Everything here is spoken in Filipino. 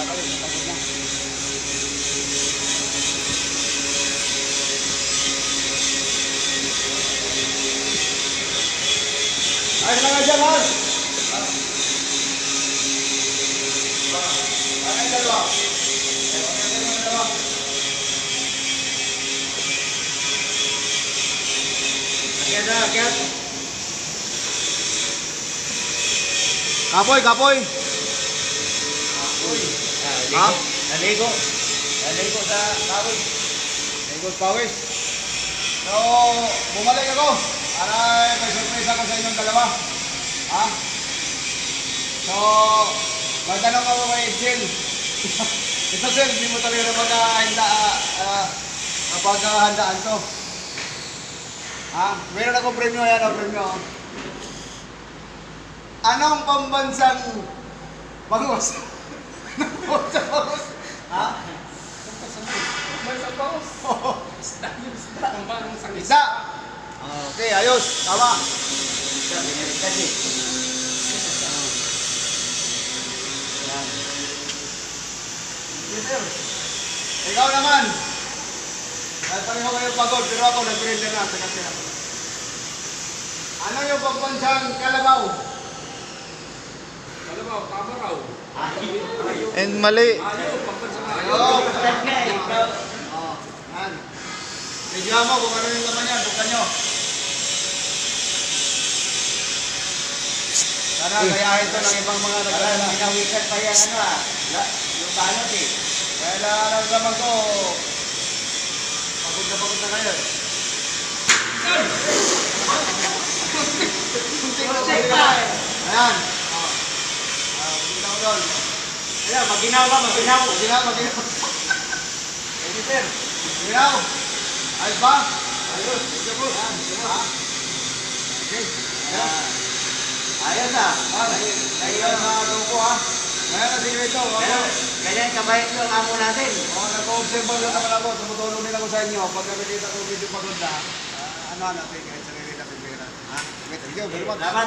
patay, napagod na. Ayos lang nga dyan, Lars! Ano yung dalawa? Akyat na, akyat! Kapoy, kapoy! Kapoy! Ha? Naligo! Naligo sa kapoy! Naligo sa pawis! So, bumalik ako! Para may surprise ako sa inyong dalawa! Ha? So, magtanong ako kay Jill. Ito Jill, hindi mo talaga pagkahandaan to. Ha? Meron akong premyo yan, premyo. Anong pambansang bangus? Anong pambansang bangus? Ha? Pambansang bangus? Oo. Isda yun, isda. Pambansang isda. Okay, ayos. Tama. Isda, binirikan eh. Sir, ikaw naman. Dahil pareho kayo pagod, pero ako nag-render na sa kasi ako. Ano yung pagbansang kalabaw? Kalabaw, tama raw. And mali. Ayaw, pagkat nga eh. Yan. Bigyan mo kung ano yung laman yan, buksan nyo. Sana gayahin ito ng ibang mga nagkala. Pinawikan pa yan, ano ah. Yung balot eh. Kaya nararamdaman ko, pagod na kayo. Ayan. Maginaw doon. Ayan, maginaw ba? Maginaw. Maginaw. Pwede sir. Maginaw. Ayos ba? Ayos. Ayan. Okay. Ayan. Ayos ah. Ayos na luko ah. Ngayon na sigurito. Ganyan kabayit yung amo natin. Nag-observe naman ako. Tumutulong din ako sa inyo. Pag nakikita ko medyo pagod na, ano natin kahit sarili natin pera. Ha? Okay, thank you very much. Salamat.